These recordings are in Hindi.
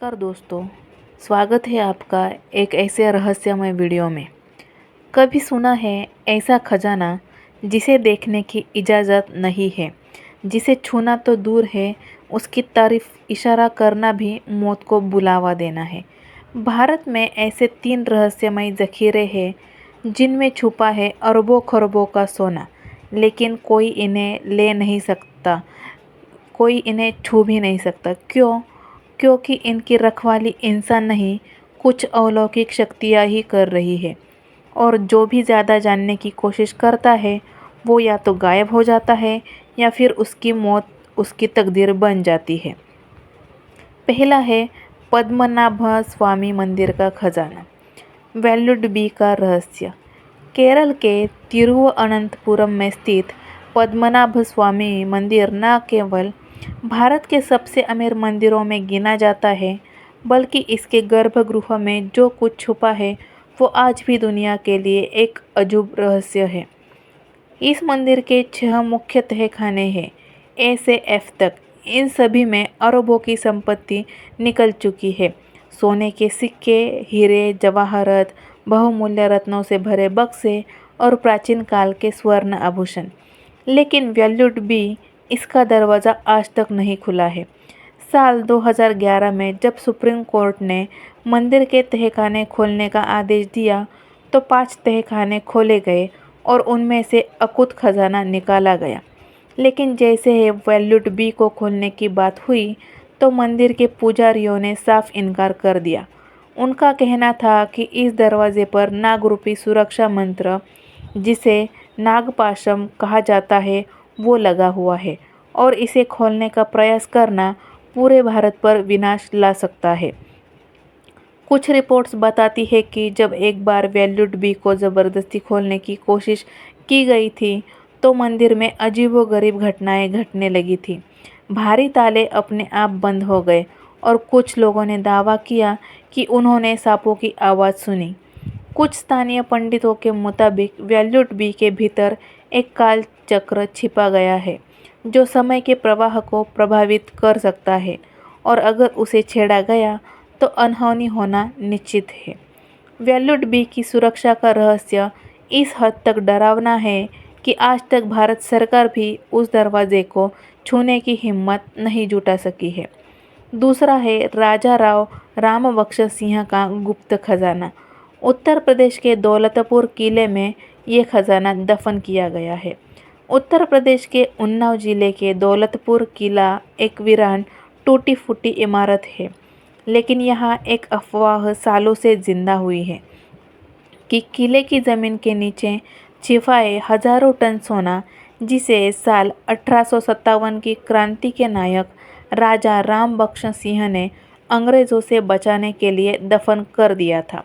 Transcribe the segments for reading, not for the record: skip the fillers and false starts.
नमस्कार दोस्तों, स्वागत है आपका एक ऐसे रहस्यमय वीडियो में। कभी सुना है ऐसा खजाना जिसे देखने की इजाज़त नहीं है, जिसे छूना तो दूर है, उसकी तारीफ इशारा करना भी मौत को बुलावा देना है। भारत में ऐसे 3 रहस्यमय ज़ख़ीरे हैं जिनमें छुपा है अरबों खरबों का सोना, लेकिन कोई इन्हें ले नहीं सकता, कोई इन्हें छू भी नहीं सकता। क्यों? क्योंकि इनकी रखवाली इंसान नहीं, कुछ अलौकिक शक्तियाँ ही कर रही है। और जो भी ज़्यादा जानने की कोशिश करता है वो या तो गायब हो जाता है या फिर उसकी मौत उसकी तकदीर बन जाती है। पहला है पद्मनाभ स्वामी मंदिर का खजाना, वेल्लुड का रहस्य। केरल के तिरुवनंतपुरम में स्थित पद्मनाभ स्वामी मंदिर न केवल भारत के सबसे अमीर मंदिरों में गिना जाता है, बल्कि इसके गर्भगृह में जो कुछ छुपा है वो आज भी दुनिया के लिए एक अजूब रहस्य है। इस मंदिर के 6 मुख्य तहखाने हैं, ए से एफ तक। इन सभी में अरबों की संपत्ति निकल चुकी है। सोने के सिक्के, हीरे जवाहरात, बहुमूल्य रत्नों से भरे बक्से और प्राचीन काल के स्वर्ण आभूषण। लेकिन वेल्लुड बी इसका दरवाज़ा आज तक नहीं खुला है। साल 2011 में जब सुप्रीम कोर्ट ने मंदिर के तहखाने खोलने का आदेश दिया तो 5 तहखाने खोले गए और उनमें से अकूत खजाना निकाला गया। लेकिन जैसे ही वेल्लुड बी को खोलने की बात हुई तो मंदिर के पुजारियों ने साफ इनकार कर दिया। उनका कहना था कि इस दरवाजे पर नागरूपी सुरक्षा मंत्र, जिसे नागपाशम कहा जाता है, वो लगा हुआ है और इसे खोलने का प्रयास करना पूरे भारत पर विनाश ला सकता है। कुछ रिपोर्ट्स बताती है कि जब एक बार वेल्लुड बी को ज़बरदस्ती खोलने की कोशिश की गई थी तो मंदिर में अजीबोगरीब घटनाएं घटने लगी थी। भारी ताले अपने आप बंद हो गए और कुछ लोगों ने दावा किया कि उन्होंने सांपों की आवाज़ सुनी। कुछ स्थानीय पंडितों के मुताबिक वेल्लुड बी के भीतर एक काल चक्र छिपा गया है जो समय के प्रवाह को प्रभावित कर सकता है और अगर उसे छेड़ा गया तो अनहोनी होना निश्चित है। वेल्लुड बी की सुरक्षा का रहस्य इस हद तक डरावना है कि आज तक भारत सरकार भी उस दरवाजे को छूने की हिम्मत नहीं जुटा सकी है। दूसरा है राजा राव रामबख्श सिंह का गुप्त खजाना। उत्तर प्रदेश के दौलतपुर किले में ये खजाना दफन किया गया है। उत्तर प्रदेश के उन्नाव जिले के दौलतपुर किला एक वीरान टूटी फूटी इमारत है, लेकिन यहाँ एक अफवाह सालों से जिंदा हुई है कि किले की ज़मीन के नीचे छिपा है हजारों टन सोना, जिसे साल 1857 की क्रांति के नायक राजा रामबख्श सिंह ने अंग्रेज़ों से बचाने के लिए दफन कर दिया था।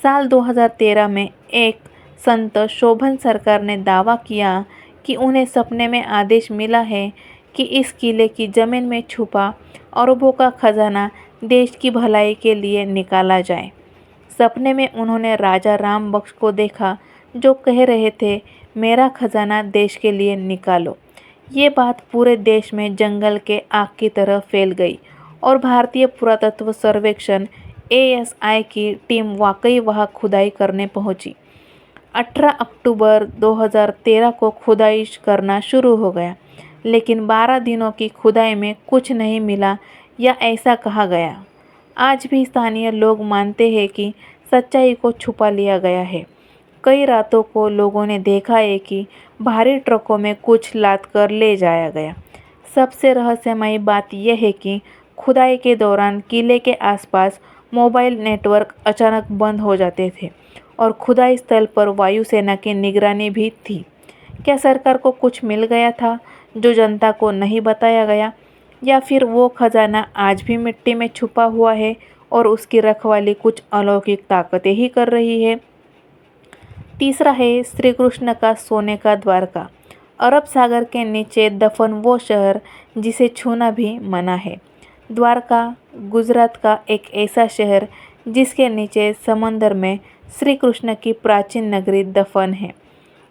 साल 2013 में एक संत शोभन सरकार ने दावा किया कि उन्हें सपने में आदेश मिला है कि इस किले की ज़मीन में छुपा अरबों का खजाना देश की भलाई के लिए निकाला जाए। सपने में उन्होंने राजा राम बख्श को देखा जो कह रहे थे, मेरा खजाना देश के लिए निकालो। ये बात पूरे देश में जंगल के आग की तरह फैल गई और भारतीय पुरातत्व सर्वेक्षण ASI की टीम वाकई वहाँ खुदाई करने पहुंची। 18 अक्टूबर 2013 को खुदाई करना शुरू हो गया, लेकिन 12 दिनों की खुदाई में कुछ नहीं मिला या ऐसा कहा गया। आज भी स्थानीय लोग मानते हैं कि सच्चाई को छुपा लिया गया है। कई रातों को लोगों ने देखा है कि भारी ट्रकों में कुछ लाद कर ले जाया गया। सबसे रहस्यमयी बात यह है कि खुदाई के दौरान किले के आसपास मोबाइल नेटवर्क अचानक बंद हो जाते थे और खुदाई स्थल पर वायुसेना की निगरानी भी थी। क्या सरकार को कुछ मिल गया था जो जनता को नहीं बताया गया, या फिर वो खजाना आज भी मिट्टी में छुपा हुआ है और उसकी रखवाली कुछ अलौकिक ताकतें ही कर रही है? तीसरा है श्री कृष्ण का सोने का द्वारका। अरब सागर के नीचे दफन वो शहर जिसे छूना भी मना है। द्वारका गुजरात का एक ऐसा शहर जिसके नीचे समंदर में श्री कृष्ण की प्राचीन नगरी दफन है।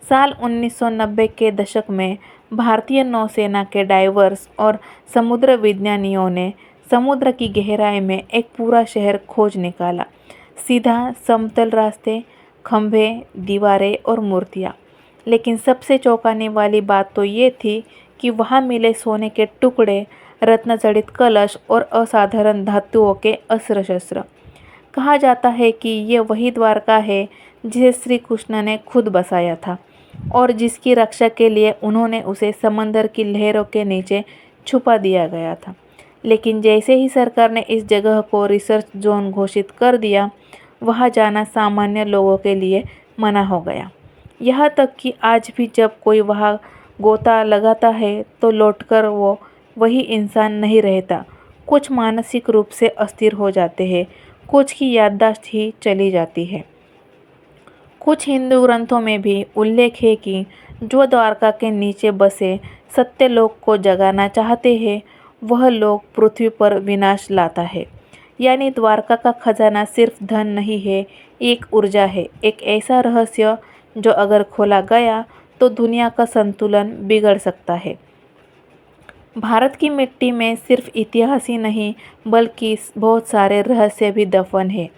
साल 1990 के दशक में भारतीय नौसेना के डाइवर्स और समुद्र विज्ञानियों ने समुद्र की गहराई में एक पूरा शहर खोज निकाला। सीधा समतल रास्ते, खंभे, दीवारें और मूर्तियाँ। लेकिन सबसे चौंकाने वाली बात तो ये थी कि वहाँ मिले सोने के टुकड़े, रत्न जड़ित कलश और असाधारण धातुओं के अस्त्र शस्त्र। कहा जाता है कि ये वही द्वारका है जिसे श्री कृष्ण ने खुद बसाया था और जिसकी रक्षा के लिए उन्होंने उसे समंदर की लहरों के नीचे छुपा दिया गया था। लेकिन जैसे ही सरकार ने इस जगह को रिसर्च जोन घोषित कर दिया, वहाँ जाना सामान्य लोगों के लिए मना हो गया। यहाँ तक कि आज भी जब कोई वहाँ गोता लगाता है तो लौटकर वो वही इंसान नहीं रहता। कुछ मानसिक रूप से अस्थिर हो जाते हैं, कुछ की याददाश्त ही चली जाती है। कुछ हिंदू ग्रंथों में भी उल्लेख है कि जो द्वारका के नीचे बसे सत्यलोक को जगाना चाहते हैं, वह लोग पृथ्वी पर विनाश लाता है। यानी द्वारका का खजाना सिर्फ धन नहीं है, एक ऊर्जा है, एक ऐसा रहस्य जो अगर खोला गया तो दुनिया का संतुलन बिगड़ सकता है। भारत की मिट्टी में सिर्फ इतिहास ही नहीं बल्कि बहुत सारे रहस्य भी दफन है।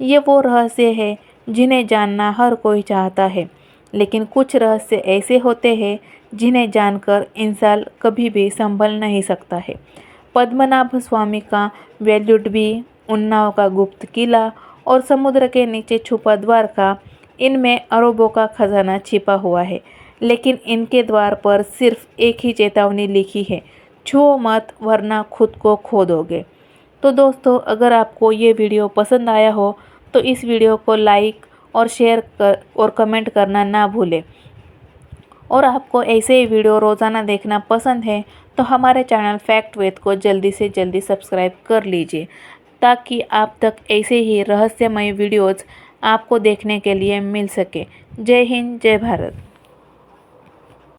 ये वो रहस्य है जिन्हें जानना हर कोई चाहता है, लेकिन कुछ रहस्य ऐसे होते हैं जिन्हें जानकर इंसान कभी भी संभल नहीं सकता है। पद्मनाभ स्वामी का वेल्युडबी, उन्नाव का गुप्त किला और समुद्र के नीचे छुपा द्वारका, इनमें अरबों का खजाना छिपा हुआ है। लेकिन इनके द्वार पर सिर्फ एक ही चेतावनी लिखी है, छुओ मत वरना खुद को खो दोगे। तो दोस्तों, अगर आपको ये वीडियो पसंद आया हो तो इस वीडियो को लाइक और शेयर कर और कमेंट करना ना भूलें। और आपको ऐसे ही वीडियो रोज़ाना देखना पसंद है तो हमारे चैनल फैक्ट वेद को जल्दी से जल्दी सब्सक्राइब कर लीजिए, ताकि आप तक ऐसे ही रहस्यमय वीडियोज़ आपको देखने के लिए मिल सके। जय हिंद, जय भारत।